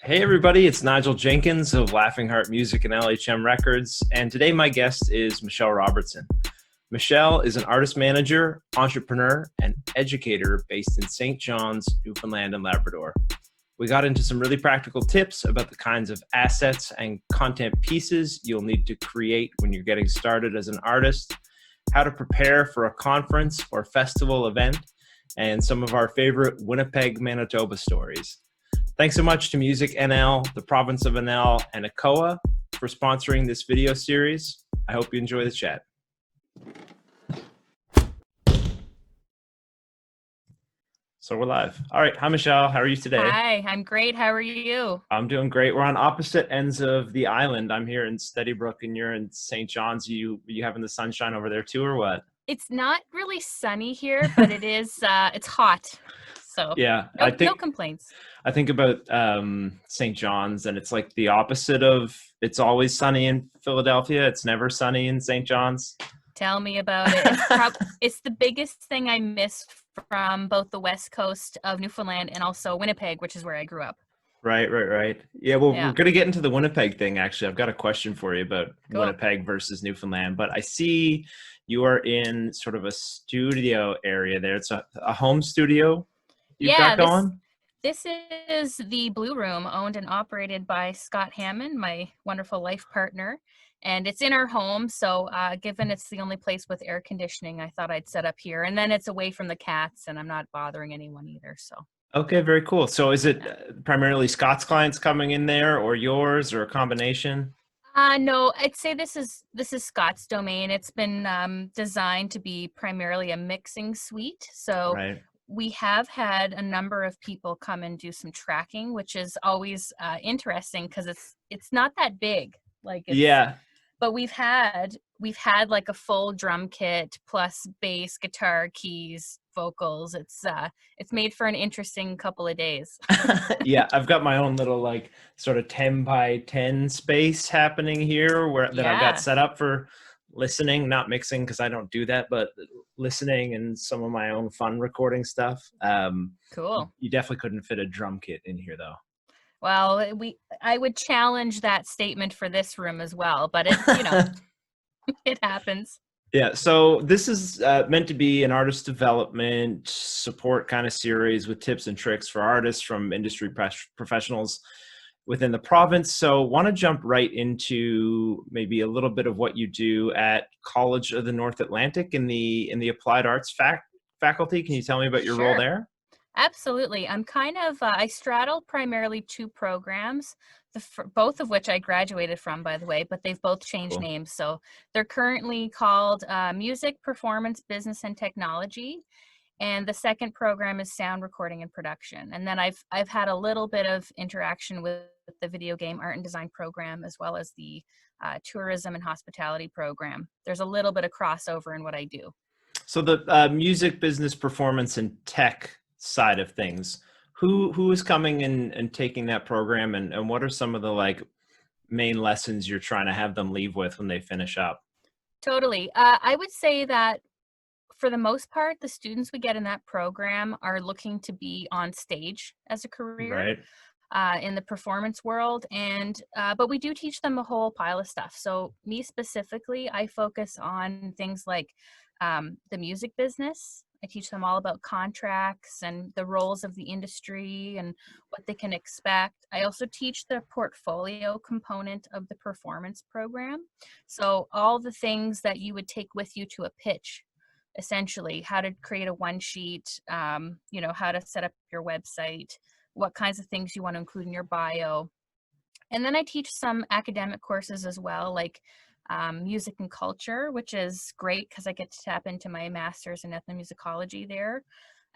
Hey everybody, it's Nigel Jenkins of Laughing Heart Music and LHM Records, and today my guest is Michelle Robertson. Michelle is an artist manager, entrepreneur, and educator based in St. John's, Newfoundland and Labrador. We got into some really practical tips about the kinds of assets and content pieces you'll need to create when you're getting started as an artist, how to prepare for a conference or festival event, and some of our favorite Winnipeg, Manitoba stories. Thanks so much to Music NL, the province of NL, and ECOA for sponsoring this video series. I hope you enjoy the chat. So we're live. All right. Hi, Michelle. How are you today? Hi, I'm great. How are you? I'm doing great. We're on opposite ends of the island. I'm here in Steadybrook and you're in St. John's. You having the sunshine over there too, or what? It's not really sunny here, but it is, it's hot. So yeah, no complaints. I think about St. John's, and it's like the opposite of it's always sunny in Philadelphia. It's never sunny in St. John's. Tell me about it. It's the biggest thing I miss from both the west coast of Newfoundland and also Winnipeg, which is where I grew up. Right. Yeah, well, we're going to get into the Winnipeg thing, actually. I've got a question for you about Winnipeg versus Newfoundland, but I see you are in sort of a studio area there. It's a home studio you've got going? This is the Blue Room, owned and operated by Scott Hammond, my wonderful life partner. And it's in our home, so given it's the only place with air conditioning, I thought I'd set up here. And then it's away from the cats, and I'm not bothering anyone either. So. Okay, very cool. So is it primarily Scott's clients coming in there, or yours, or a combination? No, I'd say this is Scott's domain. It's been designed to be primarily a mixing suite. So. Right. We have had a number of people come and do some tracking, which is always interesting because it's not that big. But we've had like a full drum kit plus bass, guitar, keys, vocals. It's made for an interesting couple of days. Yeah, I've got my own little like sort of 10 by 10 space happening here that I got set up for listening, not mixing because I don't do that, but listening and some of my own fun recording stuff. Cool. You definitely couldn't fit a drum kit in here though. Well, I would challenge that statement for this room as well, but it it happens. Yeah, so this is meant to be an artist development support kind of series with tips and tricks for artists from industry professionals within the province. So want to jump right into maybe a little bit of what you do at College of the North Atlantic in the Applied Arts faculty. Can you tell me about your role there? Absolutely. I'm kind of, I straddle primarily two programs, both of which I graduated from, by the way, but they've both changed names. So they're currently called Music, Performance, Business, and Technology. And the second program is Sound Recording and Production. And then I've had a little bit of interaction with the video game art and design program, as well as the tourism and hospitality program. There's a little bit of crossover in what I do. So the music, business, performance, and tech side of things, who is coming and taking that program, and what are some of the like main lessons you're trying to have them leave with when they finish up? Totally. I would say that for the most part, the students we get in that program are looking to be on stage as a career, right, in the performance world. And but we do teach them a whole pile of stuff. So me specifically, I focus on things like the music business. I teach them all about contracts and the roles of the industry and what they can expect. I also teach the portfolio component of the performance program. So all the things that you would take with you to a pitch, essentially how to create a one sheet, how to set up your website, what kinds of things you want to include in your bio. And then I teach some academic courses as well, like music and culture, which is great because I get to tap into my master's in ethnomusicology there.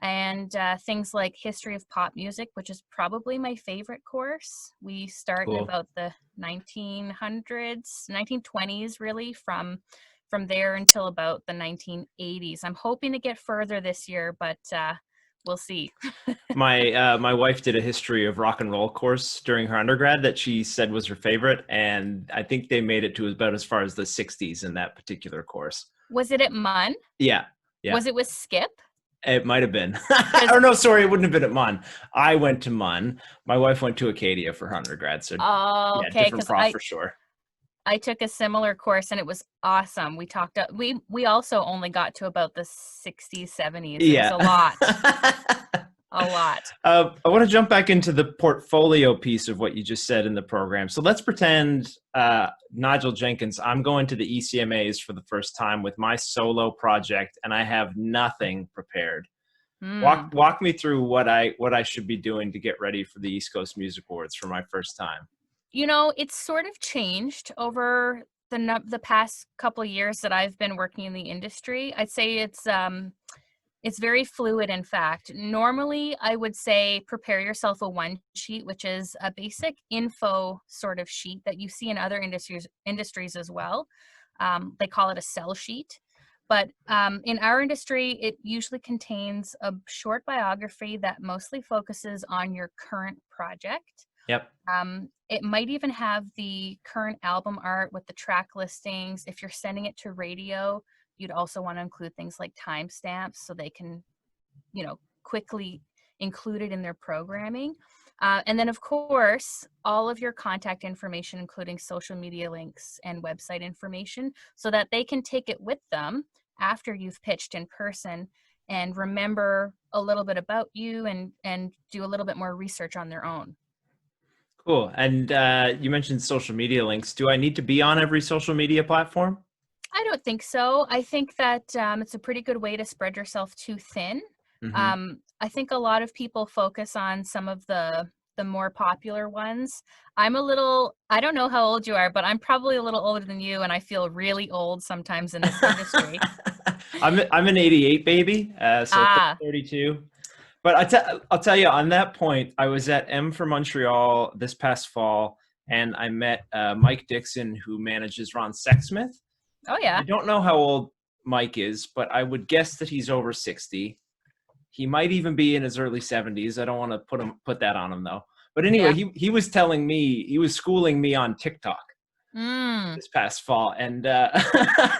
And things like history of pop music, which is probably my favorite course. We start in about the 1900s, 1920s, really, from there until about the 1980s. I'm hoping to get further this year, but we'll see. My wife did a history of rock and roll course during her undergrad that she said was her favorite, and I think they made it to about as far as the 60s in that particular course. Was it at MUN? Yeah. Was it with Skip? It might have been. Or no, sorry, it wouldn't have been at MUN. I went to MUN. My wife went to Acadia for her undergrad. So Oh, yeah, okay. different Because prof for sure. I took a similar course and it was awesome. We talked, we also only got to about the 60s, 70s. It was Yeah. a lot. A lot. I want to jump back into the portfolio piece of what you just said in the program. So let's pretend, Nigel Jenkins, I'm going to the ECMAs for the first time with my solo project and I have nothing prepared. Walk me through what I should be doing to get ready for the East Coast Music Awards for my first time. You know, it's sort of changed over the past couple of years that I've been working in the industry. I'd say it's very fluid. In fact, normally I would say prepare yourself a one sheet, which is a basic info sort of sheet that you see in other industries as well. They call it a sell sheet. But in our industry, it usually contains a short biography that mostly focuses on your current project. Yep. It might even have the current album art with the track listings. If you're sending it to radio, you'd also want to include things like timestamps so they can, quickly include it in their programming. And then, of course, all of your contact information, including social media links and website information, so that they can take it with them after you've pitched in person and remember a little bit about you and do a little bit more research on their own. Cool. And you mentioned social media links. Do I need to be on every social media platform? I don't think so. I think that it's a pretty good way to spread yourself too thin. Mm-hmm. I think a lot of people focus on some of the more popular ones. I don't know how old you are, but I'm probably a little older than you, and I feel really old sometimes in this industry. I'm an 88 baby, so 32. But I'll tell you, on that point, I was at M for Montreal this past fall, and I met Mike Dixon, who manages Ron Sexsmith. Oh, yeah. I don't know how old Mike is, but I would guess that he's over 60. He might even be in his early 70s. I don't want to put that on him, though. But anyway, yeah. he was telling me, he was schooling me on TikTok this past fall. And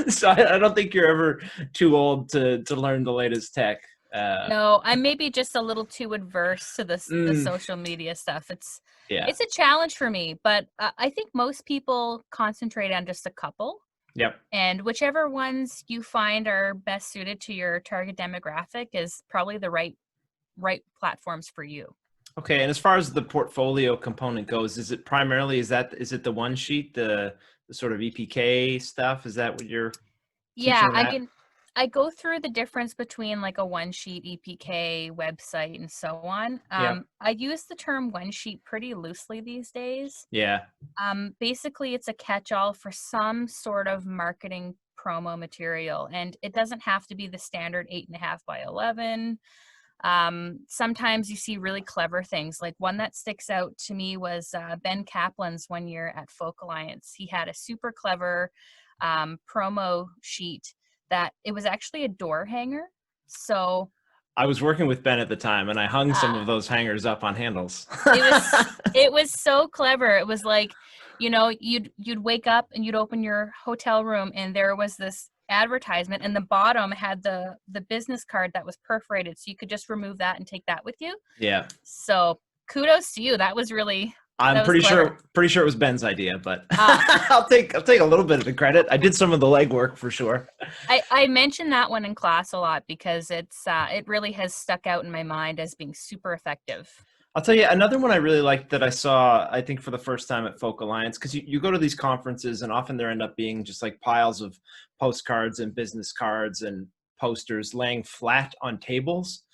so I don't think you're ever too old to learn the latest tech. No, I'm maybe just a little too adverse to the social media stuff. It's a challenge for me, but I think most people concentrate on just a couple. Yep. And whichever ones you find are best suited to your target demographic is probably the right platforms for you. Okay. And as far as the portfolio component goes, is it the one sheet, the sort of EPK stuff? Is that what you're teaching? I mean, I go through the difference between like a one sheet EPK website and so on. I use the term one sheet pretty loosely these days. Yeah. Basically it's a catch-all for some sort of marketing promo material, and it doesn't have to be the standard 8.5 by 11. Sometimes you see really clever things. Like one that sticks out to me was Ben Kaplan's one year at Folk Alliance. He had a super clever promo sheet that it was actually a door hanger. So I was working with Ben at the time, and I hung some of those hangers up on handles. It was so clever. It was like, you'd wake up and you'd open your hotel room and there was this advertisement, and the bottom had the business card that was perforated, so you could just remove that and take that with you. Yeah. So kudos to you. That was really. I'm pretty sure it was Ben's idea, but I'll take a little bit of the credit. I did some of the legwork for sure. I mentioned that one in class a lot because it really has stuck out in my mind as being super effective. I'll tell you another one I really liked that I saw, I think for the first time at Folk Alliance, because you go to these conferences and often there end up being just like piles of postcards and business cards and posters laying flat on tables,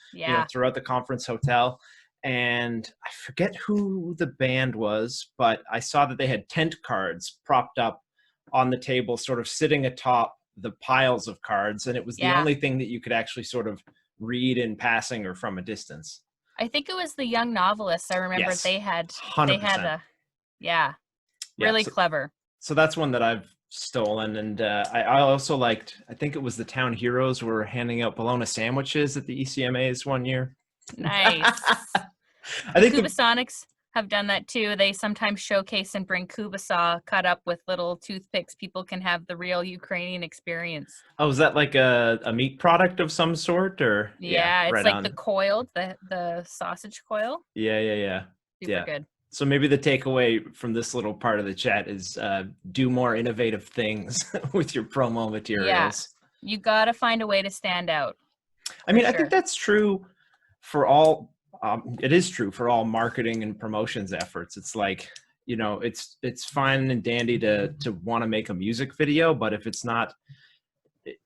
throughout the conference hotel. And I forget who the band was, but I saw that they had tent cards propped up on the table, sort of sitting atop the piles of cards. And it was the only thing that you could actually sort of read in passing or from a distance. I think it was the Young Novelists. I remember they had 100%. Really clever. So that's one that I've stolen. And I also liked, I think it was the Town Heroes were handing out bologna sandwiches at the ECMAs one year. Nice. I think Kubasonics. have done that too. They sometimes showcase and bring kubasa cut up with little toothpicks. People can have the real Ukrainian experience. Oh, is that like a meat product of some sort, or yeah, Yeah, it's right like the on. coiled, the sausage coil. Yeah. Super Yeah. good. So maybe the takeaway from this little part of the chat is do more innovative things with your promo Yeah, materials. you got to find a way to stand out. I mean, I think that's true for all. It is true for all marketing and promotions efforts. It's like, you know, it's fine and dandy to want to make a music video, but if it's not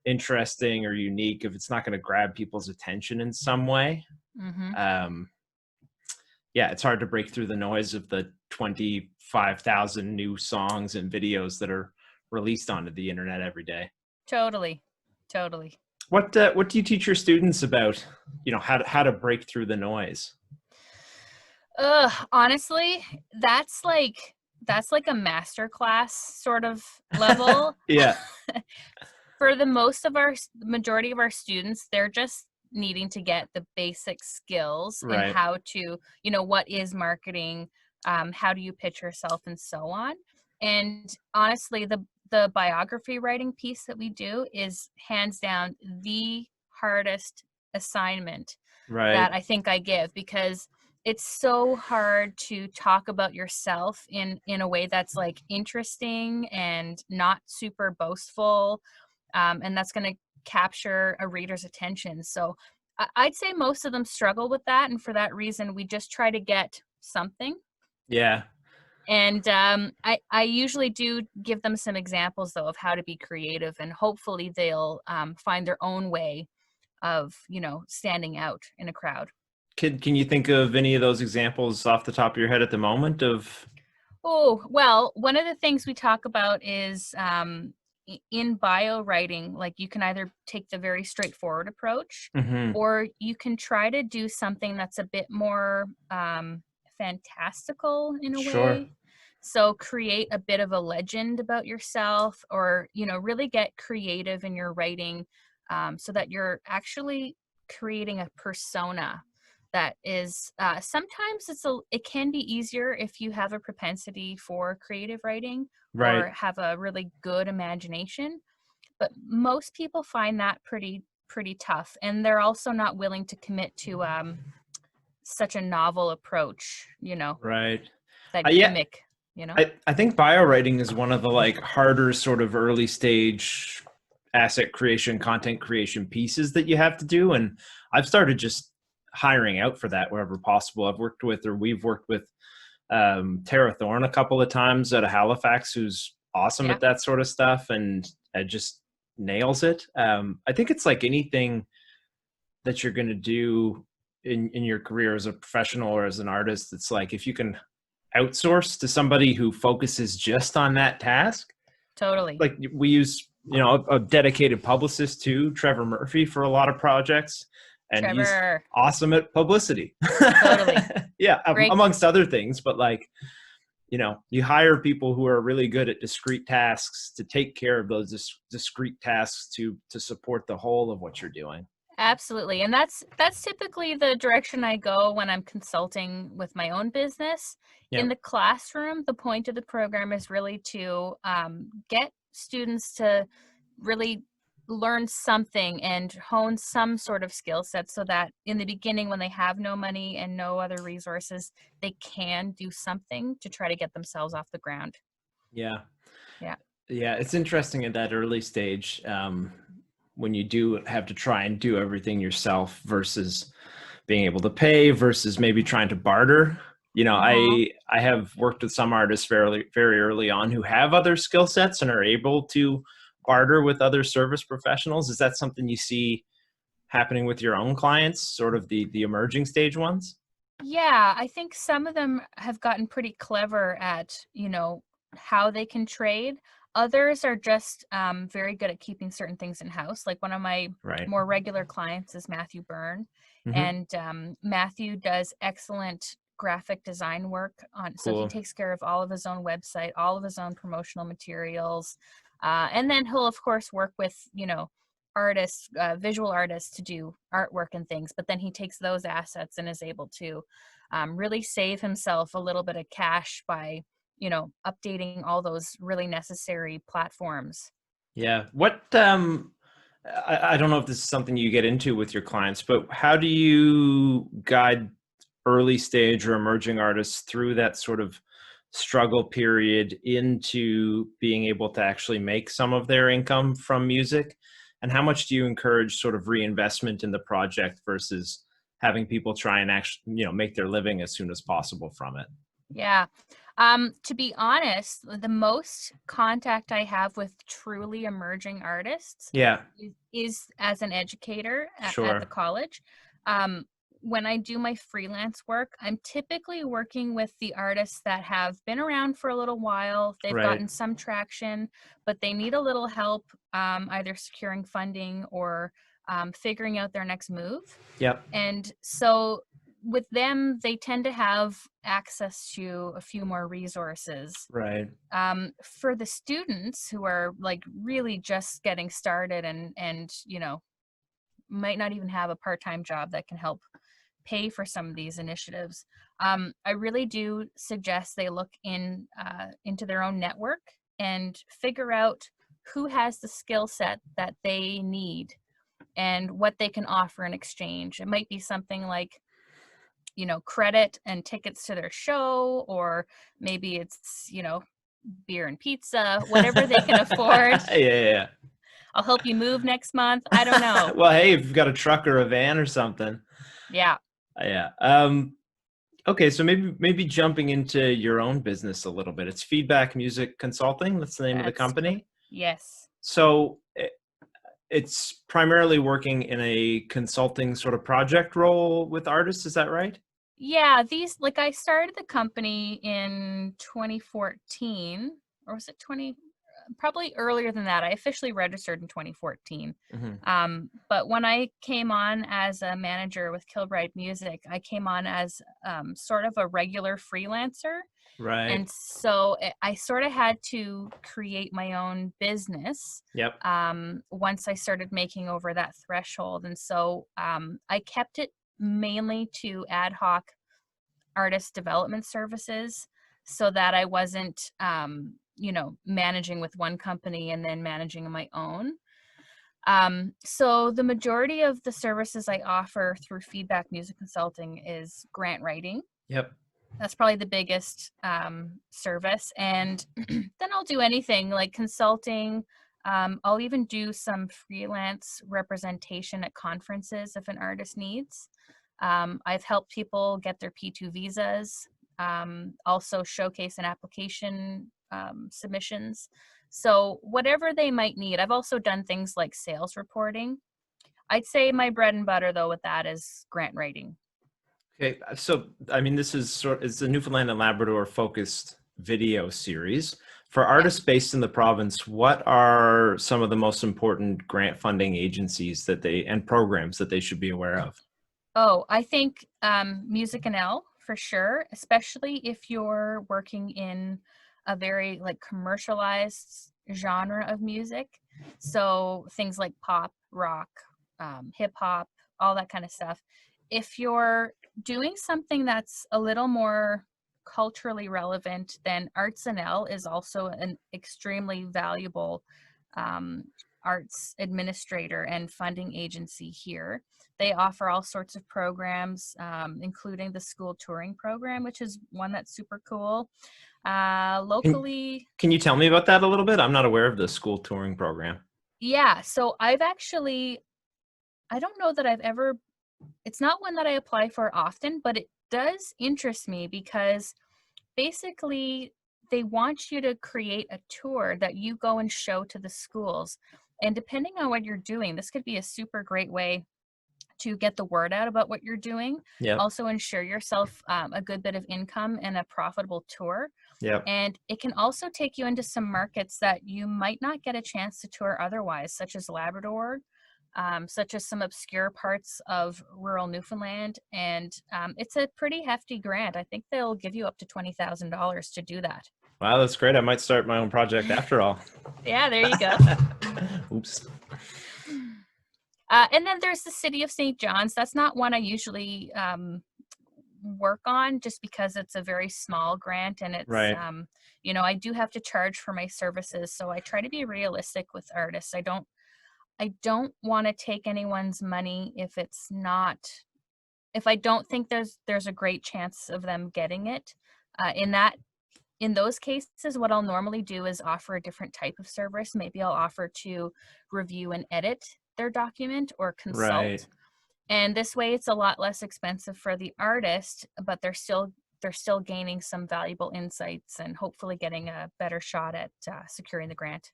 interesting or unique, if it's not going to grab people's attention in some way, yeah, it's hard to break through the noise of the 25,000 new songs and videos that are released onto the internet every day. Totally. What do you teach your students about, you know, how to break through the noise? Honestly, that's like a master class sort of level. Yeah. For the majority of our students, they're just needing to get the basic skills in Right. how to, what is marketing, how do you pitch yourself, and so on. And honestly, the biography writing piece that we do is hands down the hardest assignment Right. that I think I give, because it's so hard to talk about yourself in a way that's like interesting and not super boastful, and that's going to capture a reader's attention. So I'd say most of them struggle with that, and for that reason we just try to get something. Yeah. And I usually do give them some examples though of how to be creative, and hopefully they'll find their own way of standing out in a crowd. Can you think of any of those examples off the top of your head at the moment of? Oh, well, one of the things we talk about is in Biowriting, like you can either take the very straightforward approach, or you can try to do something that's a bit more fantastical in a way. So create a bit of a legend about yourself, or, really get creative in your writing, so that you're actually creating a persona that is sometimes it can be easier if you have a propensity for creative writing, Right. or have a really good imagination, but most people find that pretty tough, and they're also not willing to commit to such a novel approach, Right. that Yeah. gimmick. I think Biowriting is one of the like harder sort of early stage asset creation, content creation pieces that you have to do. And I've started just hiring out for that wherever possible. We've worked with Tara Thorne a couple of times out of Halifax, who's awesome at that sort of stuff and just nails it. I think it's like anything that you're going to do in your career as a professional or as an artist, it's like if you can outsource to somebody who focuses just on that task. Totally. Like we use, a dedicated publicist too, Trevor Murphy, for a lot of projects, and he's awesome at publicity. Totally. Yeah, amongst other things, but like, you hire people who are really good at discrete tasks to take care of those discrete tasks to support the whole of what you're doing. Absolutely. And that's typically the direction I go when I'm consulting with my own business. In the classroom, the point of the program is really to get students to really learn something and hone some sort of skill set, so that in the beginning, when they have no money and no other resources, they can do something to try to get themselves off the ground. Yeah. Yeah. It's interesting at that early stage, when you do have to try and do everything yourself versus being able to pay versus maybe trying to barter. I have worked with some artists very early on who have other skill sets and are able to barter with other service professionals. Is that something you see happening with your own clients, sort of the emerging stage ones? Yeah, I think some of them have gotten pretty clever at, how they can trade. Others are just very good at keeping certain things in house. Like one of my more regular clients is Matthew Byrne, and Matthew does excellent graphic design work on. So he takes care of all of his own website, all of his own promotional materials, and then he'll of course work with artists, visual artists, to do artwork and things. But then he takes those assets and is able to really save himself a little bit of cash by, updating all those really necessary platforms. Yeah. What, I don't know if this is something you get into with your clients, but how do you guide early stage or emerging artists through that sort of struggle period into being able to actually make some of their income from music? And how much do you encourage sort of reinvestment in the project versus having people try and actually, make their living as soon as possible from it? Yeah. To be honest, the most contact I have with truly emerging artists Yeah, is as an educator at the sure. college. Um, when I do my freelance work, I'm typically working with the artists that have been around for a little while. They've Right. gotten some traction, but they need a little help, either securing funding or figuring out their next move. Yep. And so with them, they tend to have access to a few more resources. Right. For the students who are like really just getting started and might not even have a part-time job that can help pay for some of these initiatives, I really do suggest they look into their own network and figure out who has the skill set that they need and what they can offer in exchange. It might be something like, credit and tickets to their show, or maybe it's, beer and pizza, whatever they can afford. Yeah, yeah. I'll help you move next month. I don't know. Well, hey, if you've got a truck or a van or something. Yeah. Yeah. Okay, so maybe jumping into your own business a little bit. It's Feedback Music Consulting. That's the name of the company. Yes. So it's primarily working in a consulting sort of project role with artists. Is that right? Yeah, I started the company in 2014, or was it probably earlier than that. I officially registered in 2014. But when I came on as a manager with Kilbride Music, I came on as sort of a regular freelancer. Right. And so I sort of had to create my own business Yep. once I started making over that threshold. And so I kept it mainly to ad hoc artist development services so that I wasn't, managing with one company and then managing my own. So the majority of the services I offer through Feedback Music Consulting is grant writing. Yep. That's probably the biggest service. And then I'll do anything like consulting. I'll even do some freelance representation at conferences if an artist needs. I've helped people get their P2 visas, also showcase and application submissions. So whatever they might need. I've also done things like sales reporting. I'd say my bread and butter, though, with that is grant writing. Okay, so I mean, this is it's a Newfoundland and Labrador focused video series. For artists based in the province, what are some of the most important grant funding agencies and programs that they should be aware of? Oh, I think Music and L for sure, especially if you're working in a very commercialized genre of music. So things like pop, rock, hip hop, all that kind of stuff. If you're doing something that's a little more culturally relevant, then Arts and L is also an extremely valuable arts administrator and funding agency here. They offer all sorts of programs, including the school touring program, which is one that's super cool. Locally. Can you tell me about that a little bit? I'm not aware of the school touring program. Yeah, so I don't know that it's not one that I apply for often, but it does interest me because basically they want you to create a tour that you go and show to the schools. And depending on what you're doing, this could be a super great way to get the word out about what you're doing. Yeah. Also ensure yourself a good bit of income and a profitable tour. Yeah. And it can also take you into some markets that you might not get a chance to tour otherwise, such as Labrador, such as some obscure parts of rural Newfoundland. And it's a pretty hefty grant. I think they'll give you up to $20,000 to do that. Wow, that's great. I might start my own project after all. Yeah, there you go. Oops. And then there's the City of St. John's. That's not one I usually work on, just because it's a very small grant, and it's, Right. you know, I do have to charge for my services. So I try to be realistic with artists. I don't want to take anyone's money if it's not, if I don't think there's a great chance of them getting it. In those cases, what I'll normally do is offer a different type of service. Maybe I'll offer to review and edit their document or Right. consult. And this way it's a lot less expensive for the artist, but they're still gaining some valuable insights and hopefully getting a better shot at securing the grant.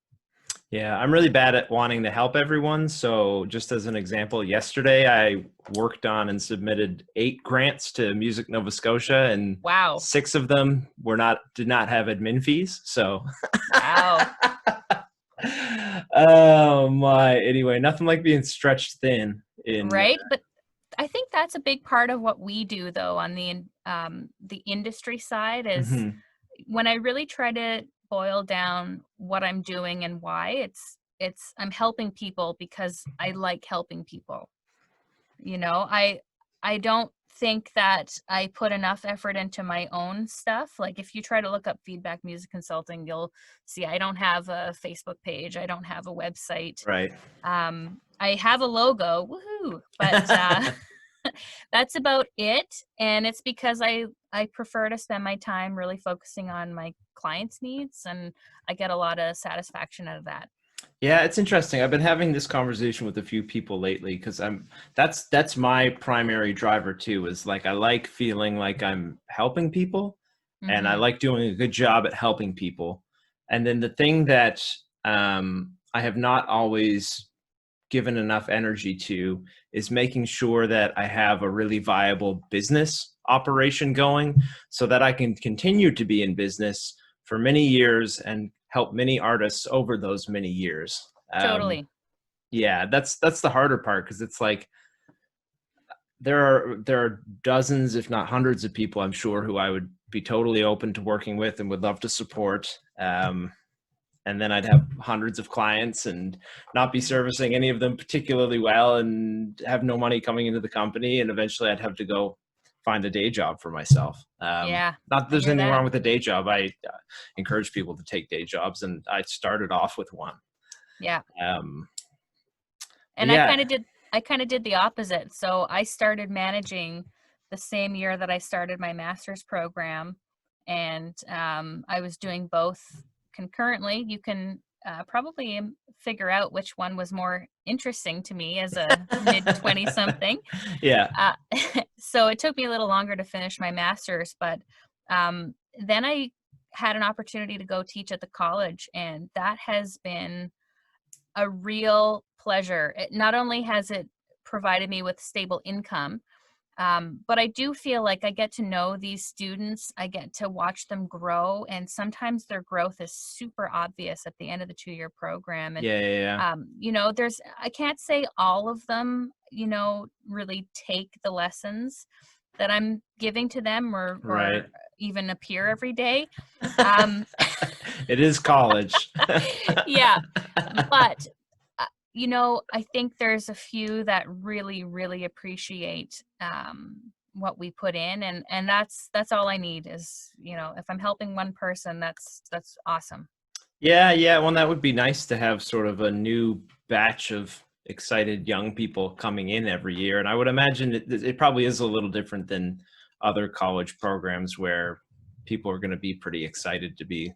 Yeah, I'm really bad at wanting to help everyone. So just as an example, yesterday I worked on and submitted 8 grants to Music Nova Scotia, and Wow. 6 of them did not have admin fees. So Wow. oh my. Anyway, nothing like being stretched thin in Right. But I think that's a big part of what we do, though, on the industry side, is Mhm. when I really try to boil down what I'm doing and why. It's I'm helping people because I like helping people. You know, I don't think that I put enough effort into my own stuff. Like, if you try to look up feedback music consulting, you'll see I don't have a Facebook page. I don't have a website. Right. I have a logo, woohoo, but that's about it. And it's because I prefer to spend my time really focusing on my clients' needs, and I get a lot of satisfaction out of that. Yeah, it's interesting. I've been having this conversation with a few people lately because that's my primary driver too, is like I like feeling like I'm helping people, and I Hmm. like doing a good job at helping people. And then the thing that I have not always given enough energy to is making sure that I have a really viable business operation going so that I can continue to be in business for many years and help many artists over those many years. Totally. Yeah, that's the harder part, because it's like there are dozens, if not hundreds, of people I'm sure who I would be totally open to working with and would love to support. And then I'd have hundreds of clients and not be servicing any of them particularly well, and have no money coming into the company, and eventually I'd have to go find a day job for myself. Yeah, Not that I there's hear anything that. wrong with a day job. I encourage people to take day jobs, and I started off with one. Yeah. um, but And I yeah. kind of did I kind of did the opposite. So I started managing the same year that I started my master's program, and I was doing both concurrently. You can probably figure out which one was more interesting to me as a mid 20 something. Yeah. Uh, so it took me a little longer to finish my master's, but then I had an opportunity to go teach at the college, and that has been a real pleasure. Not only has it provided me with stable income, but I do feel like I get to know these students. I get to watch them grow, and sometimes their growth is super obvious at the end of the 2-year program. And Yeah, yeah, yeah. you know, I can't say all of them, you know, really take the lessons that I'm giving to them, Right. or even appear every day. Um, It is college. yeah, but you know, I think there's a few that really, really appreciate what we put in, and that's all I need is, you know, if I'm helping one person, that's awesome. Yeah, yeah. Well, that would be nice to have sort of a new batch of excited young people coming in every year. And I would imagine it probably is a little different than other college programs where people are going to be pretty excited to be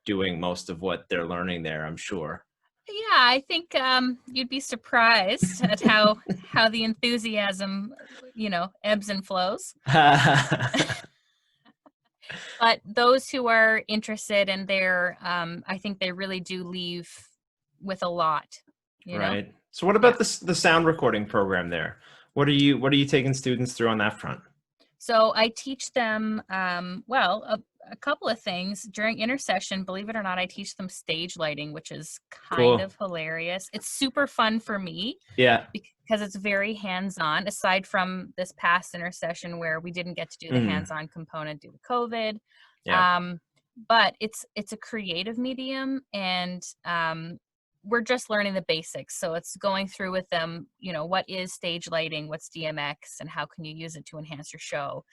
doing most of what they're learning there, I'm sure. Yeah, I think you'd be surprised at how the enthusiasm, you know, ebbs and flows. But those who are interested and they're, I think they really do leave with a lot, you know? Right. So what Yeah. about the sound recording program there? What are you taking students through on that front? So I teach them, well, a couple of things during intercession. Believe it or not, I teach them stage lighting, which is kind Cool. of hilarious. It's super fun for me Yeah. because it's very hands-on, aside from this past intercession where we didn't get to do the Mm. hands-on component due to COVID. Yeah. Um, but it's a creative medium, and we're just learning the basics. So it's going through with them, you know, what is stage lighting, what's DMX, and how can you use it to enhance your show.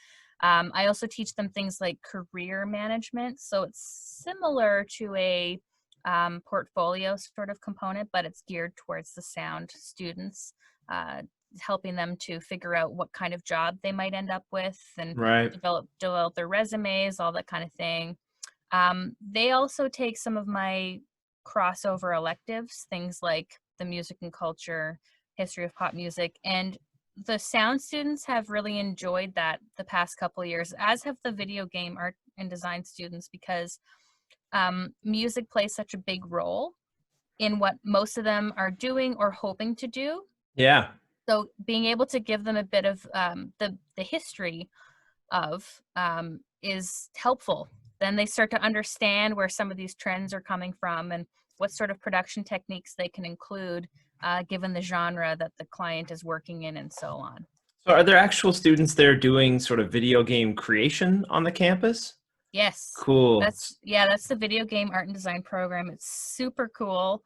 I also teach them things like career management. So it's similar to a portfolio sort of component, but it's geared towards the sound students, helping them to figure out what kind of job they might end up with and Right. develop their resumes, all that kind of thing. They also take some of my crossover electives, things like the music and culture, history of pop music, and the sound students have really enjoyed that the past couple of years, as have the video game art and design students, because music plays such a big role in what most of them are doing or hoping to do. Yeah. So being able to give them a bit of the history of is helpful. Then they start to understand where some of these trends are coming from and what sort of production techniques they can include given the genre that the client is working in and so on. So are there actual students there doing sort of video game creation on the campus? Yes. Cool. That's the video game art and design program. It's super cool.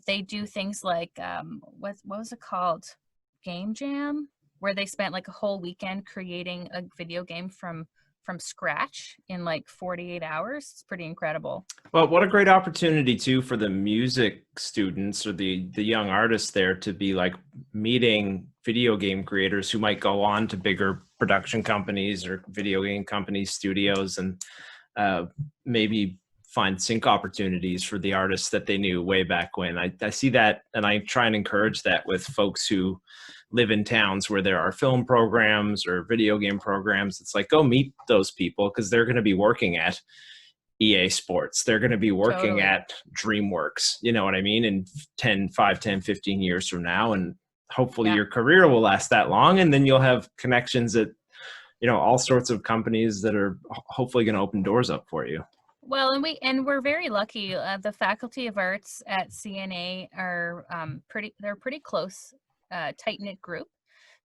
They do things like what was it called? Game Jam, where they spent like a whole weekend creating a video game from scratch in like 48 hours. It's pretty incredible. Well, what a great opportunity too for the music students or the young artists there to be like meeting video game creators who might go on to bigger production companies or video game companies, studios, and maybe find sync opportunities for the artists that they knew way back when. I see that, and I try and encourage that with folks who live in towns where there are film programs or video game programs. It's like, go meet those people because they're going to be working at EA Sports. They're going to be working at DreamWorks. You know what I mean? In 5, 10, 15 years from now. And hopefully your career will last that long. And then you'll have connections at, all sorts of companies that are hopefully going to open doors up for you. Well, we're very lucky. The Faculty of Arts at CNA are they're pretty close, tight-knit group.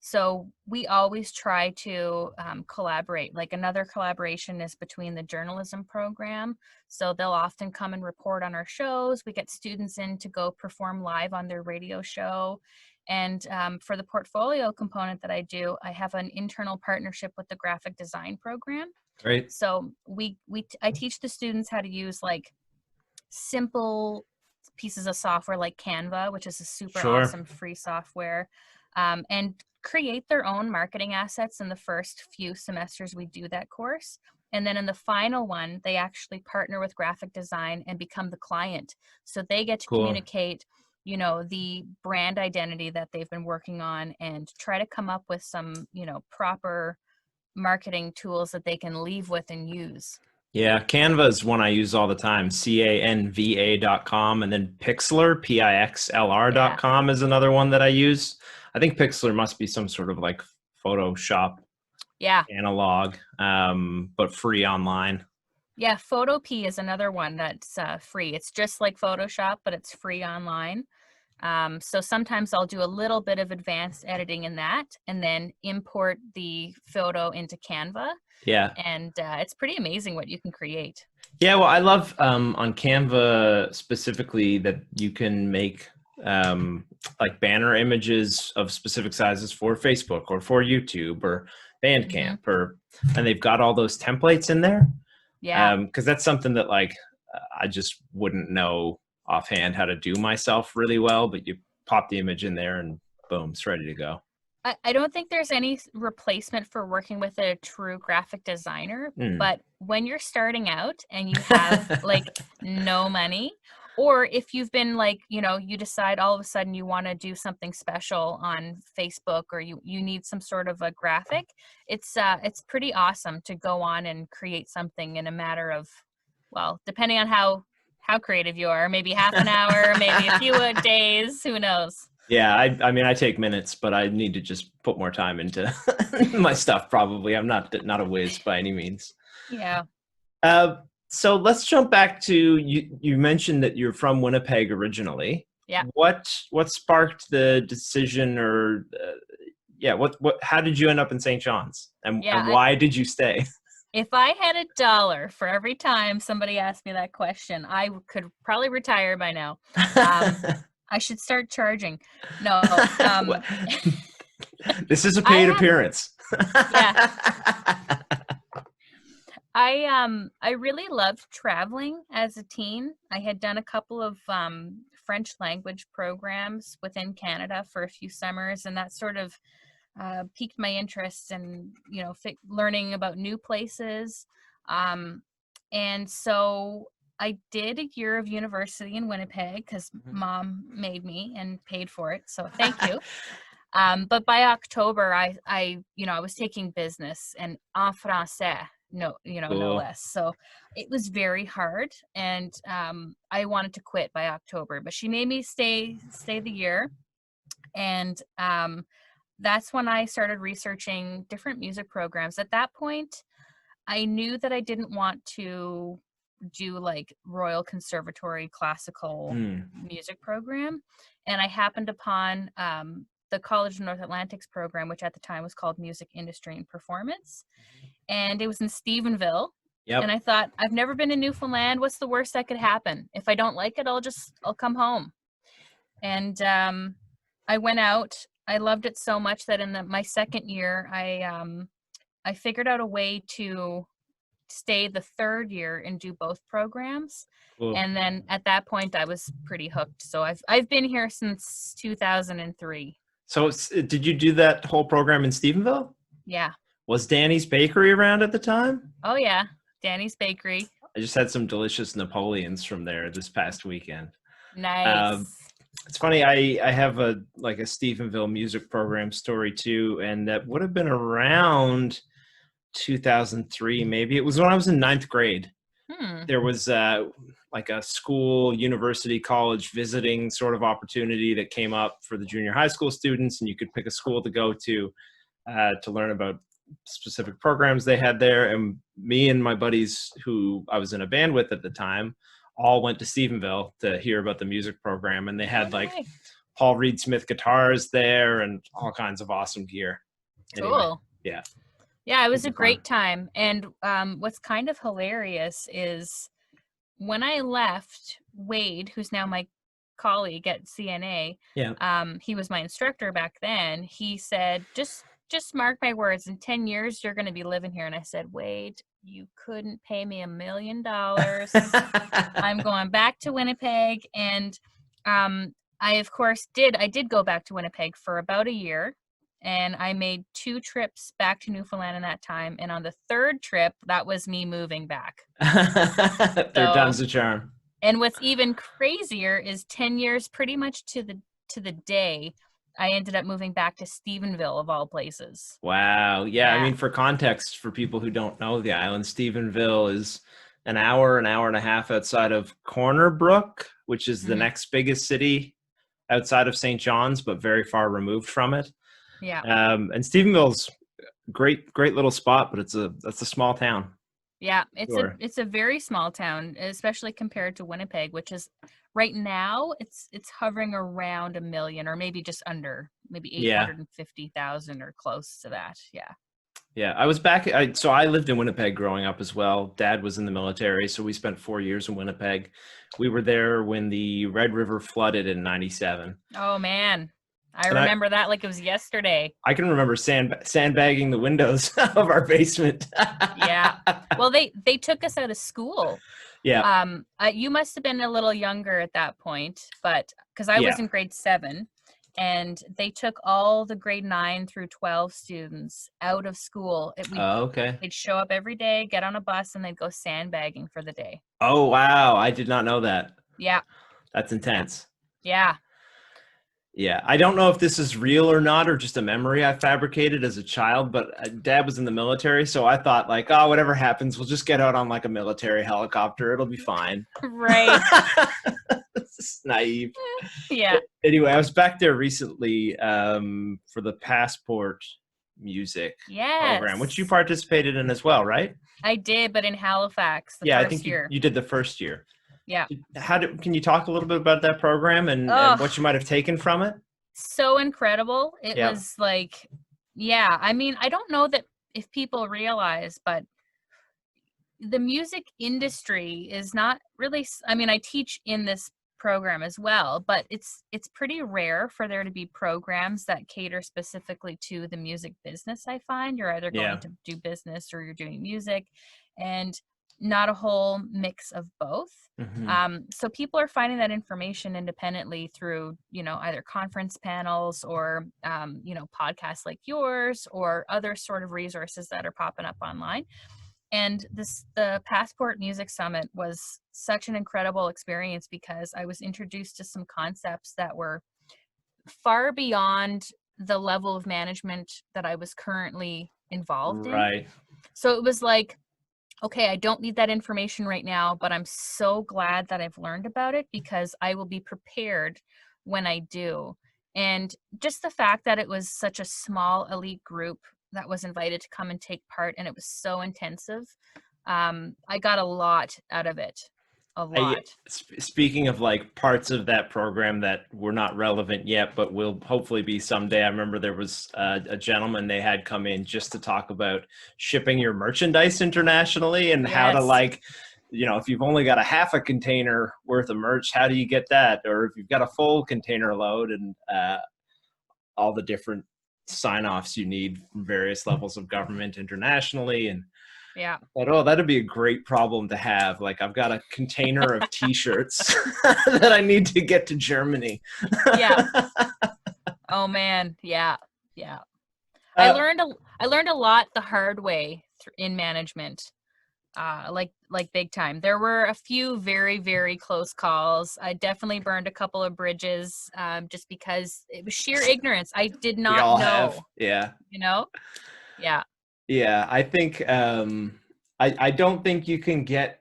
So we always try to collaborate. Like another collaboration is between the journalism program. So they'll often come and report on our shows. We get students in to go perform live on their radio show. And for the portfolio component that I do, I have an internal partnership with the graphic design program. Right. So I teach the students how to use like simple pieces of software like Canva, which is a super awesome free software, and create their own marketing assets in the first few semesters we do that course. And then in the final one, they actually partner with graphic design and become the client. So they get to communicate, the brand identity that they've been working on and try to come up with some, proper marketing tools that they can leave with and use. Yeah, Canva is one I use all the time, canva.com, and then Pixlr, pixlr.com is another one that I use. I think Pixlr must be some sort of like Photoshop analog, but free online. Yeah, Photopea is another one that's free. It's just like Photoshop, but it's free online. So sometimes I'll do a little bit of advanced editing in that and then import the photo into Canva. Yeah. And it's pretty amazing what you can create. Yeah, well, I love on Canva specifically that you can make like banner images of specific sizes for Facebook or for YouTube or Bandcamp, and they've got all those templates in there. Yeah. Because that's something that like I just wouldn't know offhand how to do myself really well, but you pop the image in there and boom, it's ready to go. I don't think there's any replacement for working with a true graphic designer, but when you're starting out and you have like no money, or if you've been like, you decide all of a sudden you want to do something special on Facebook or you need some sort of a graphic, it's pretty awesome to go on and create something in a matter of, well, depending on how creative you are, maybe half an hour, maybe a few days, who knows? Yeah, I mean, I take minutes, but I need to just put more time into my stuff probably. I'm not a whiz by any means. Yeah. So let's jump back to, you mentioned that you're from Winnipeg originally. Yeah. What sparked the decision or, how did you end up in St. John's? And why did you stay? If I had $1 for every time somebody asked me that question, I could probably retire by now. I should start charging. No. This is a paid appearance. Yeah. I really loved traveling as a teen. I had done a couple of French language programs within Canada for a few summers, and that sort of piqued my interest in, learning about new places. And so I did a year of university in Winnipeg because mom made me and paid for it. So thank you. But by October, I was taking business and en français, no Cool. less. So it was very hard, and I wanted to quit by October, but she made me stay the year, and that's when I started researching different music programs. At that point, I knew that I didn't want to do like Royal Conservatory classical music program, and I happened upon the College of North Atlantic's program, which at the time was called Music Industry and Performance, and it was in Stephenville. Yep. And I thought, I've never been to Newfoundland. What's the worst that could happen? If I don't like it, I'll come home. And I went out. I loved it so much that in my second year, I figured out a way to stay the third year and do both programs. Cool. And then at that point, I was pretty hooked. So I've been here since 2003. So did you do that whole program in Stephenville? Yeah. Was Danny's Bakery around at the time? Oh, yeah. Danny's Bakery. I just had some delicious Napoleons from there this past weekend. Nice. It's funny. I have a Stephenville music program story too, and that would have been around 2003, maybe. It was when I was in 9th grade. There was like a school, university, college visiting sort of opportunity that came up for the junior high school students, and you could pick a school to go to learn about specific programs they had there. And me and my buddies who I was in a band with at the time all went to Stephenville to hear about the music program, and they had like Paul Reed Smith guitars there and all kinds of awesome gear. Anyway, cool. Yeah. Yeah, it was a great time. And what's kind of hilarious is when I left, Wade, who's now my colleague at CNA, he was my instructor back then. He said, just mark my words, in 10 years, you're going to be living here. And I said, Wade, you couldn't pay me $1 million. I'm going back to Winnipeg. And I, of course, did go back to Winnipeg for about a year. And I made 2 trips back to Newfoundland in that time. And on the third trip, that was me moving back. Third time's the charm. And what's even crazier is 10 years pretty much to the day, I ended up moving back to Stephenville, of all places. Wow. Yeah. I mean, for context, for people who don't know the island, Stephenville is an hour and a half outside of Corner Brook, which is the next biggest city outside of St. John's, but very far removed from it. Yeah. And Stephenville's great little spot, but that's a small town. Yeah, it's a very small town, especially compared to Winnipeg, which is right now it's hovering around 1 million, or maybe just under, maybe 850,000 or close to that. Yeah. Yeah, I was back. So I lived in Winnipeg growing up as well. Dad was in the military, so we spent 4 years in Winnipeg. We were there when the Red River flooded in '97. Oh man. I remember that like it was yesterday. I can remember sandbagging the windows of our basement. Yeah. Well, they took us out of school. Yeah. You must have been a little younger at that point, but because I was in grade 7, and they took all the grade 9 through 12 students out of school. Okay. They'd show up every day, get on a bus, and they'd go sandbagging for the day. Oh, wow. I did not know that. Yeah. That's intense. Yeah. Yeah, I don't know if this is real or not, or just a memory I fabricated as a child, but Dad was in the military, so I thought like, oh, whatever happens, we'll just get out on like a military helicopter. It'll be fine. Right. It's naive. Yeah. Anyway, I was back there recently for the Passport music program, which you participated in as well, right? I did, but in Halifax, the first year. You did the first year. Yeah. Can you talk a little bit about that program and what you might have taken from it? So incredible. It was like, I mean, I don't know that if people realize, but the music industry is not really, I mean, I teach in this program as well, but it's pretty rare for there to be programs that cater specifically to the music business. I find you're either going to do business or you're doing music, and not a whole mix of both. So people are finding that information independently through, either conference panels or, podcasts like yours or other sort of resources that are popping up online. And the Passport Music Summit was such an incredible experience because I was introduced to some concepts that were far beyond the level of management that I was currently involved in. So it was like, okay, I don't need that information right now, but I'm so glad that I've learned about it because I will be prepared when I do. And just the fact that it was such a small elite group that was invited to come and take part, and it was so intensive. I got a lot out of it. A lot. Speaking of like parts of that program that were not relevant yet, but will hopefully be someday. I remember there was a gentleman they had come in just to talk about shipping your merchandise internationally and how to like, if you've only got a half a container worth of merch, how do you get that? Or if you've got a full container load, and all the different sign-offs you need from various levels of government internationally. And but that'd be a great problem to have. Like, I've got a container of t-shirts that I need to get to Germany. Oh man. Yeah. I learned a lot the hard way in management. Like big time. There were a few very, very close calls. I definitely burned a couple of bridges, just because it was sheer ignorance. I did not know. Yeah. I think, I don't think you can get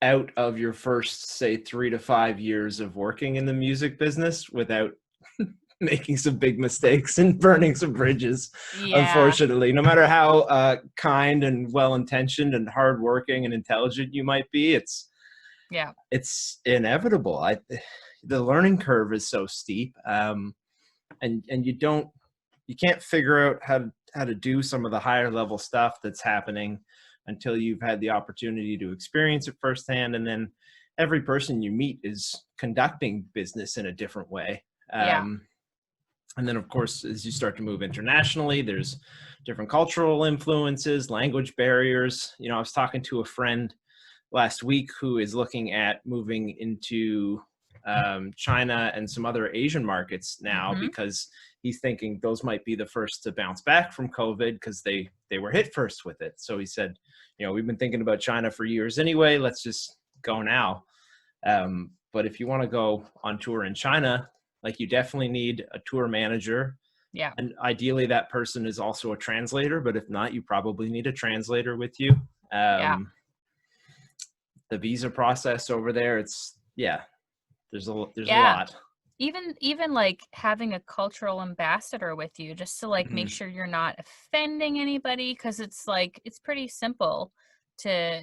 out of your first, say, 3 to 5 years of working in the music business without making some big mistakes and burning some bridges. Unfortunately, no matter how kind and well-intentioned and hardworking and intelligent you might be, it's inevitable. The learning curve is so steep, and you can't figure out how to do some of the higher level stuff that's happening until you've had the opportunity to experience it firsthand. And then every person you meet is conducting business in a different way. And then, of course, as you start to move internationally, there's different cultural influences, language barriers. I was talking to a friend last week who is looking at moving into China and some other Asian markets now, because he's thinking those might be the first to bounce back from COVID because they were hit first with it. So he said, we've been thinking about China for years anyway, let's just go now. But if you want to go on tour in China, like, you definitely need a tour manager. And ideally that person is also a translator, but if not, you probably need a translator with you. The visa process over there, there's a lot. Even like having a cultural ambassador with you, just to like make sure you're not offending anybody, because it's pretty simple to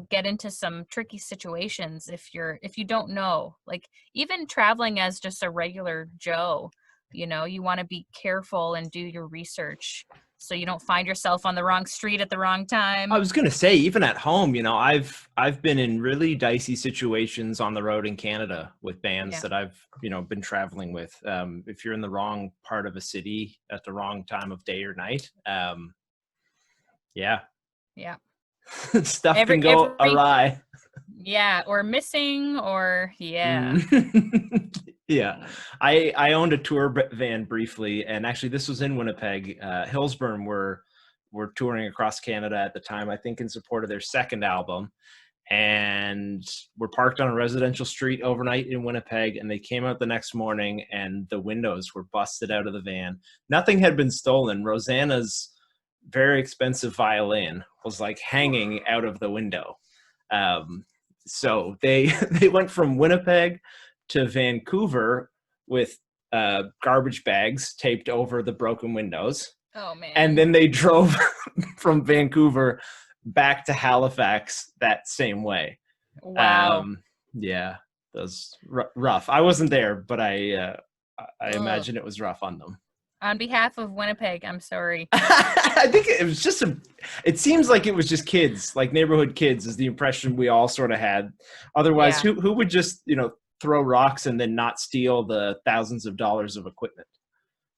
get into some tricky situations if you don't know. Like, even traveling as just a regular Joe, you want to be careful and do your research so you don't find yourself on the wrong street at the wrong time. I was going to say, even at home, I've been in really dicey situations on the road in Canada with bands that I've, been traveling with. If you're in the wrong part of a city at the wrong time of day or night, stuff can go awry. Or missing, or I owned a tour van briefly, and actually this was in Winnipeg. Hillsburn were touring across Canada at the time, I think in support of their second album, and we're parked on a residential street overnight in Winnipeg, and they came out the next morning and the windows were busted out of the van. Nothing had been stolen. Rosanna's very expensive violin was like hanging out of the window. So they went from Winnipeg to Vancouver with garbage bags taped over the broken windows. Oh man. And then they drove from Vancouver back to Halifax that same way. Wow. That was rough. I wasn't there, but I imagine it was rough on them. On behalf of Winnipeg, I'm sorry. I think it was just it seems like it was just kids, like neighborhood kids is the impression we all sort of had. Otherwise, who would just, throw rocks and then not steal the thousands of dollars of equipment.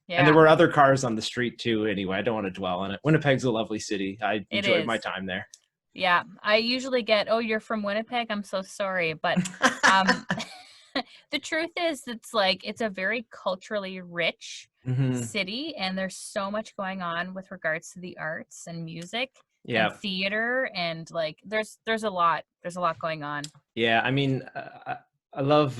Yeah. And there were other cars on the street too. Anyway, I don't want to dwell on it. Winnipeg's a lovely city. I enjoyed my time there. Yeah. I usually get, oh, you're from Winnipeg? I'm so sorry. But the truth is, it's a very culturally rich city, and there's so much going on with regards to the arts and music and theater, and like there's a lot going on. Yeah, I mean, I love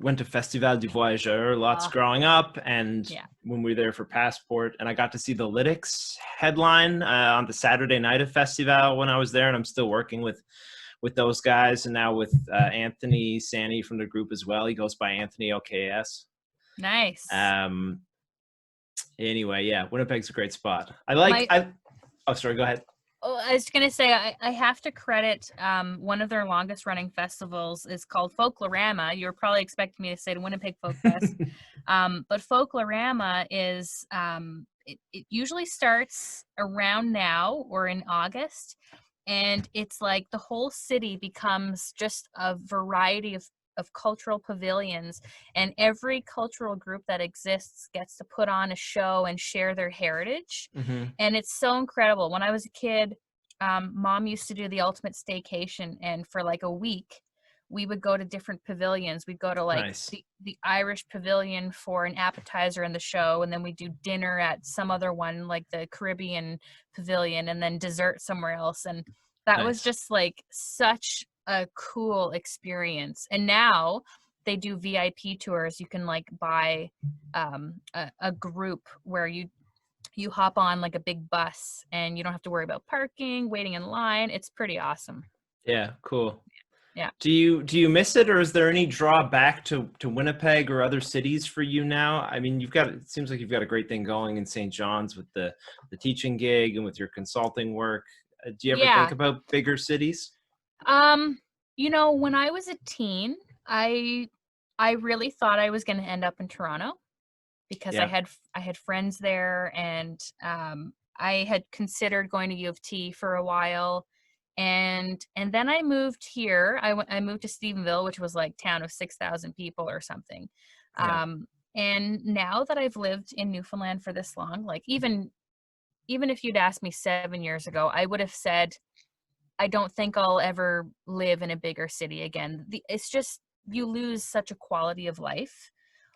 went to Festival du Voyageur lots growing up, and when we were there for Passport, and I got to see the Lytics headline on the Saturday night of Festival when I was there, and I'm still working with those guys, and now with Anthony Sani from the group as well. He goes by Anthony LKS. Nice. Anyway, yeah, Winnipeg's a great spot. Oh, sorry, go ahead. Oh, I was going to say, I have to credit one of their longest running festivals is called Folklorama. You were probably expecting me to say the Winnipeg Folk Fest. But Folklorama is, it usually starts around now or in August. And it's like the whole city becomes just a variety of cultural pavilions, and every cultural group that exists gets to put on a show and share their heritage. And it's so incredible. When I was a kid, Mom used to do the ultimate staycation, and for like a week we would go to different pavilions. We'd go to like the Irish pavilion for an appetizer in the show, and then we do dinner at some other one like the Caribbean pavilion, and then dessert somewhere else. And that was just like such a cool experience. And now they do VIP tours. You can like buy a group where you hop on like a big bus, and you don't have to worry about parking, waiting in line. It's pretty awesome. Yeah, cool. Yeah. Do you miss it, or is there any drawback to Winnipeg or other cities for you now? I mean, it seems like you've got a great thing going in St. John's with the teaching gig and with your consulting work. Do you ever think about bigger cities? You know, when I was a teen, I really thought I was going to end up in Toronto because I had friends there, and I had considered going to U of T for a while, and then I moved here. I moved to Stephenville, which was like town of 6,000 people or something. And now that I've lived in Newfoundland for this long, like even if you'd asked me 7 years ago, I would have said, I don't think I'll ever live in a bigger city again. It's just, you lose such a quality of life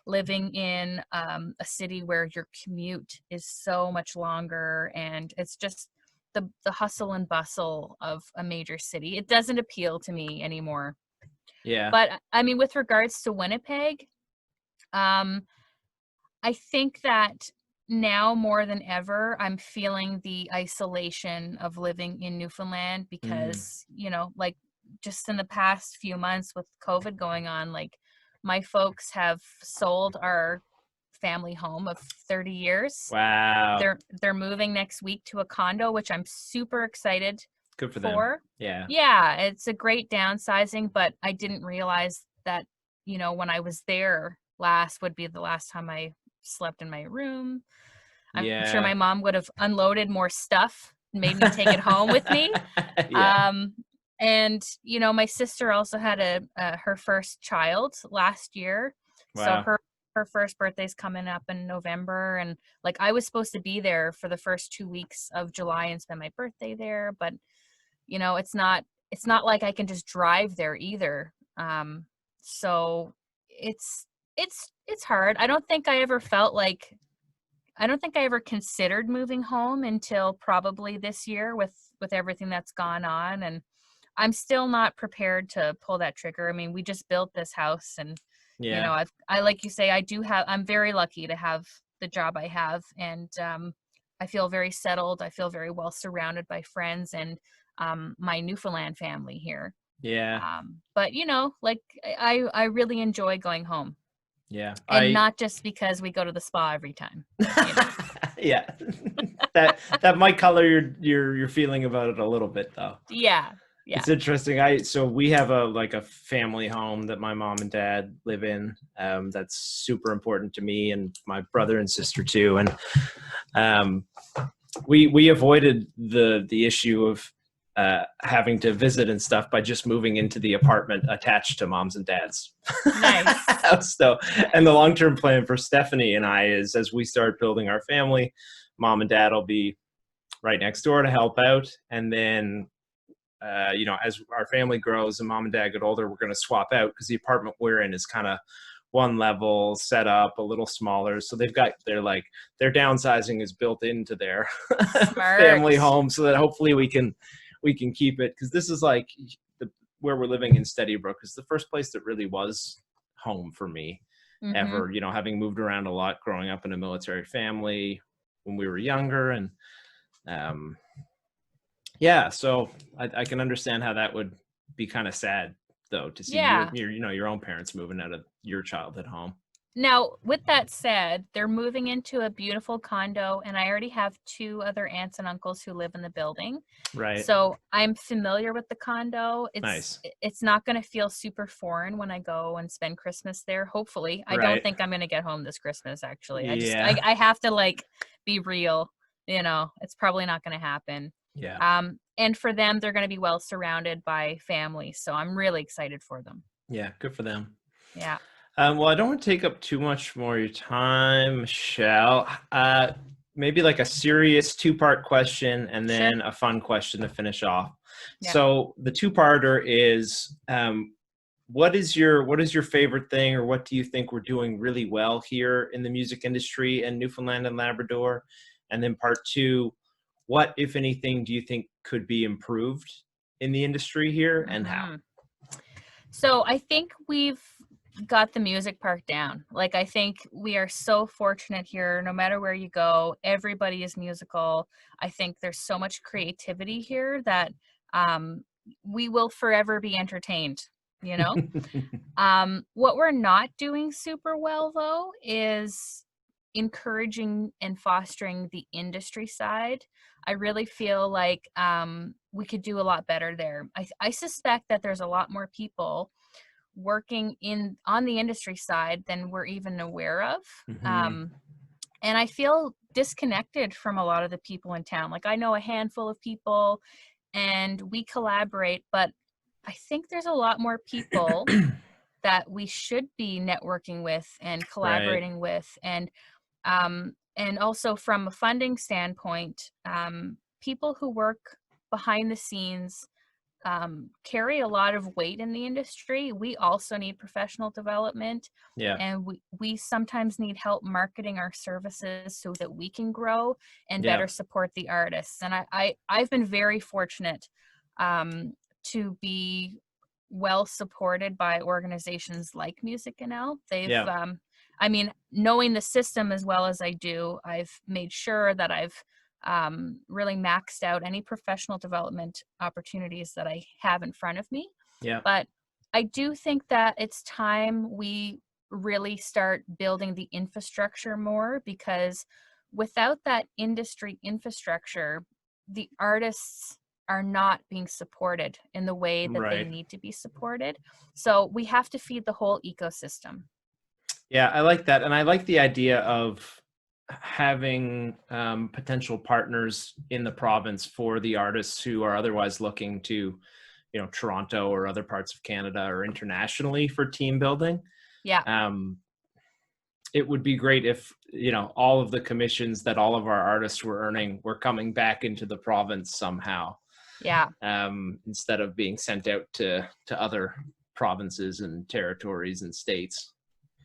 living in a city where your commute is so much longer, and it's just the hustle and bustle of a major city. It doesn't appeal to me anymore. Yeah. But I mean, with regards to Winnipeg, I think that now more than ever, I'm feeling the isolation of living in Newfoundland because, you know, like just in the past few months with COVID going on, like my folks have sold our family home of 30 years. Wow. They're moving next week to a condo, which I'm super excited Good for them. Yeah. Yeah, it's a great downsizing, but I didn't realize that, you know, when I was there last would be the last time I slept in my room. I'm sure my mom would have unloaded more stuff and made me take it home with me. And you know, my sister also had her first child last year. Wow. So her first birthday's coming up in November, and like I was supposed to be there for the first 2 weeks of July and spend my birthday there, but you know, it's not like I can just drive there either. So it's hard. I don't think I ever considered moving home until probably this year with everything that's gone on, and I'm still not prepared to pull that trigger. I mean, we just built this house, and you know, I like you say, I'm very lucky to have the job I have, and I feel very settled. I feel very well surrounded by friends and my Newfoundland family here. Yeah. But you know, like I really enjoy going home. Yeah. And not just because we go to the spa every time. You know? Yeah. that might color your feeling about it a little bit though. Yeah. Yeah. It's interesting. So we have a family home that my mom and dad live in. That's super important to me and my brother and sister too. And we avoided the issue of having to visit and stuff by just moving into the apartment attached to mom's and dad's Nice. house. So, and the long-term plan for Stephanie and I is, as we start building our family, mom and dad will be right next door to help out. And then, you know, as our family grows and mom and dad get older, we're going to swap out because the apartment we're in is kind of one level set up, a little smaller. So they've got their downsizing is built into their family home, so that hopefully we can keep it, because this is like where we're living in Steadybrook is the first place that really was home for me ever, you know, having moved around a lot growing up in a military family when we were younger. And yeah, so I can understand how that would be kind of sad though, to see your own parents moving out of your childhood home. Now, with that said, they're moving into a beautiful condo, and I already have 2 other aunts and uncles who live in the building. Right. So I'm familiar with the condo. Nice. It's not going to feel super foreign when I go and spend Christmas there. Hopefully, I don't think I'm going to get home this Christmas. Actually, I have to be real. You know, it's probably not going to happen. Yeah. And for them, they're going to be well surrounded by family. So I'm really excited for them. Yeah, good for them. Yeah. Well, I don't want to take up too much more of your time, Michelle. Maybe like a serious 2-part question and then a fun question to finish off. Yeah. So the 2-parter is, what is your favorite thing, or what do you think we're doing really well here in the music industry in Newfoundland and Labrador? And then part 2, what, if anything, do you think could be improved in the industry here, and how? So I think we've got the music part down. Like, I think we are so fortunate here. No matter where you go, everybody is musical. I think there's so much creativity here that we will forever be entertained, you know? What we're not doing super well, though, is encouraging and fostering the industry side. I really feel like we could do a lot better there. I suspect that there's a lot more people working on the industry side than we're even aware of. And I feel disconnected from a lot of the people in town. Like, I know a handful of people and we collaborate, but I think there's a lot more people that we should be networking with and collaborating with. And also from a funding standpoint, people who work behind the scenes carry a lot of weight in the industry. We also need professional development. Yeah. And we sometimes need help marketing our services so that we can grow and better support the artists. And I've been very fortunate to be well supported by organizations like Music NL. They've I mean, knowing the system as well as I do, I've made sure that I've really maxed out any professional development opportunities that I have in front of me. Yeah. But I do think that it's time we really start building the infrastructure more, because without that industry infrastructure, the artists are not being supported in the way that they need to be supported. So we have to feed the whole ecosystem. Yeah, I like that. And I like the idea of having potential partners in the province for the artists who are otherwise looking to, you know, Toronto or other parts of Canada or internationally for team building. Yeah. It would be great if, you know, all of the commissions that all of our artists were earning were coming back into the province somehow. Yeah. Instead of being sent out to other provinces and territories and states.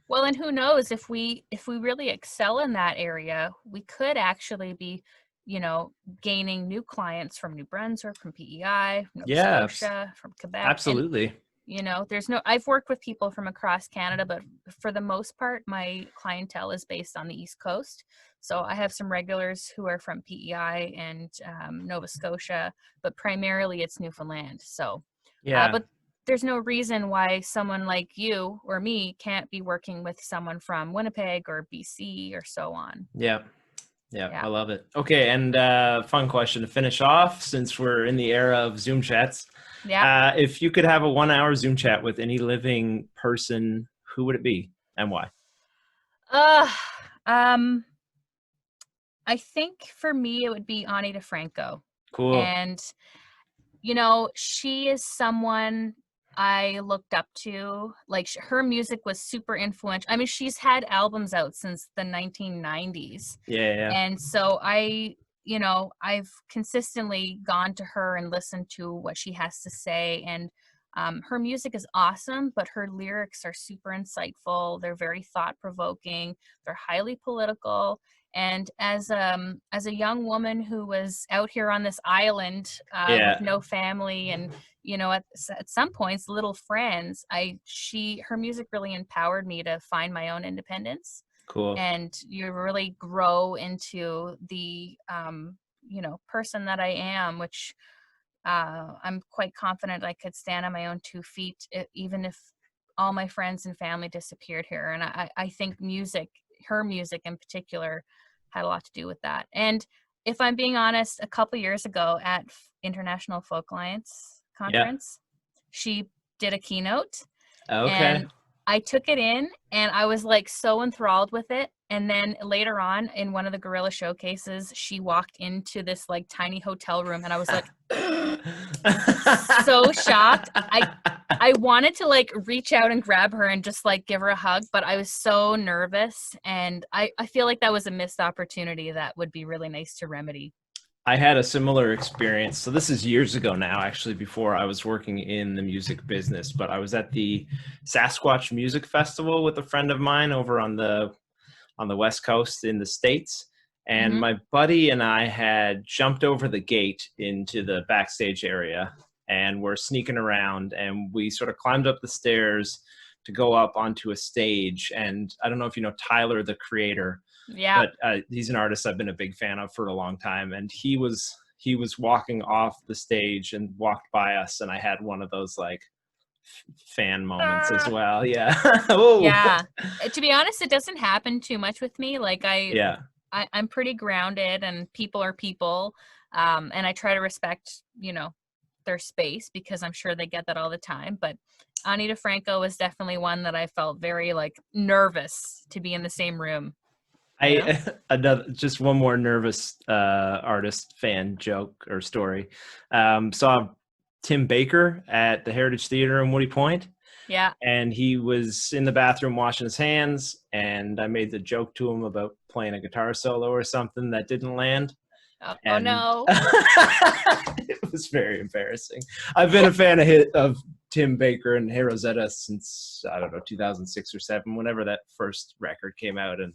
Well, and who knows, if we really excel in that area, we could actually be, you know, gaining new clients from New Brunswick, from PEI, from Nova Scotia, from Quebec. Absolutely. And, you know, I've worked with people from across Canada, but for the most part, my clientele is based on the East Coast. So I have some regulars who are from PEI and Nova Scotia, but primarily it's Newfoundland. So, but there's no reason why someone like you or me can't be working with someone from Winnipeg or BC or so on. Yeah. I love it. Okay, and fun question to finish off, since we're in the era of Zoom chats. Yeah. If you could have a 1-hour Zoom chat with any living person, who would it be and why? I think for me it would be Ani DeFranco. Cool. And you know, she is someone I looked up to. Like her music was super influential. I mean, she's had albums out since the 1990s. Yeah. And so you know, I've consistently gone to her and listened to what she has to say. And her music is awesome, but her lyrics are super insightful. They're very thought provoking. They're highly political. And as a young woman who was out here on this island with no family and, you know, at some points little friends, her music really empowered me to find my own independence. Cool. And you really grow into the you know, person that I am, which I'm quite confident I could stand on my own 2 feet, even if all my friends and family disappeared here. And I think her music in particular, had a lot to do with that. And if I'm being honest, a couple years ago at International Folk Alliance Conference, she did a keynote. Okay. And I took it in and I was like so enthralled with it. And then later on in one of the gorilla showcases, she walked into this like tiny hotel room and I was like so shocked. I wanted to like reach out and grab her and just like give her a hug, but I was so nervous. And I feel like that was a missed opportunity that would be really nice to remedy. I had a similar experience. So this is years ago now, actually, before I was working in the music business, but I was at the Sasquatch Music Festival with a friend of mine over on the West Coast in the States. And my buddy and I had jumped over the gate into the backstage area and we're sneaking around and we sort of climbed up the stairs to go up onto a stage. And I don't know if you know Tyler, the creator. Yeah. But he's an artist I've been a big fan of for a long time. And he was walking off the stage and walked by us. And I had one of those like fan moments as well. Yeah. Yeah. To be honest, it doesn't happen too much with me. Like I'm pretty grounded and people are people. And I try to respect, you know, their space because I'm sure they get that all the time. But Anita Franco was definitely one that I felt very like nervous to be in the same room. Just one more nervous artist fan joke or story. Saw Tim Baker at the Heritage Theater in Woody Point. Yeah. And he was in the bathroom washing his hands, and I made the joke to him about playing a guitar solo or something that didn't land. Oh no. It was very embarrassing. I've been a fan of Tim Baker and Hey Rosetta since, I don't know, 2006 or 7, whenever that first record came out. And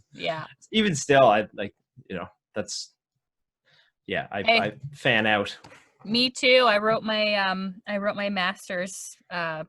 even still, I like, you know, that's, I fan out. Me too. I wrote my master's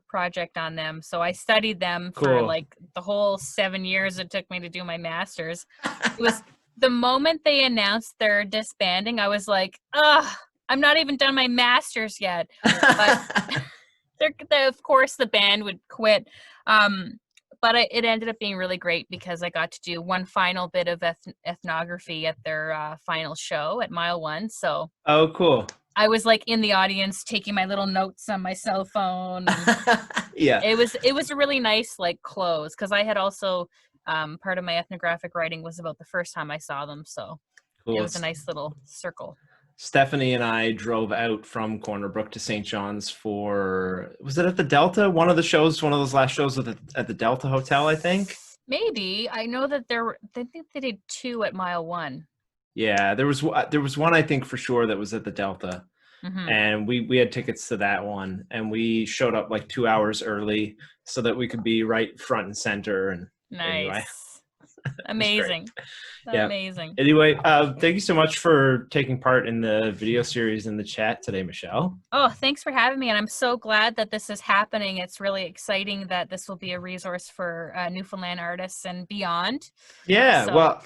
project on them. So I studied them for like the whole 7 years it took me to do my master's. It was the moment they announced their disbanding, I was like, I'm not even done my master's yet. But of course the band would quit. But it ended up being really great because I got to do one final bit of ethnography at their final show at Mile 1. So cool. I was like in the audience taking my little notes on my cell phone. Yeah. It was a really nice like close because I had also part of my ethnographic writing was about the first time I saw them. So It was a nice little circle. Stephanie and I drove out from Corner Brook to St. John's was it at the Delta? One of those last shows at the Delta Hotel, I think. Maybe. I know that I think they did 2 at Mile 1. Yeah, there was one I think for sure that was at the Delta. Mm-hmm. And we had tickets to that one, and we showed up like 2 hours early so that we could be right front and center. And nice. Anyway. Amazing. Yeah. Amazing. Anyway, thank you so much for taking part in the video series in the chat today, Michelle. Oh, thanks for having me. And I'm so glad that this is happening. It's really exciting that this will be a resource for Newfoundland artists and beyond. Yeah. So, well,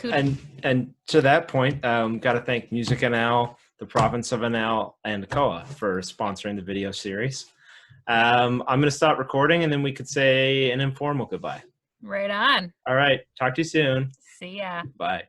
and to that point, got to thank Music NL, the province of NL, and COA for sponsoring the video series. I'm going to stop recording and then we could say an informal goodbye. Right on. All right. Talk to you soon. See ya. Bye.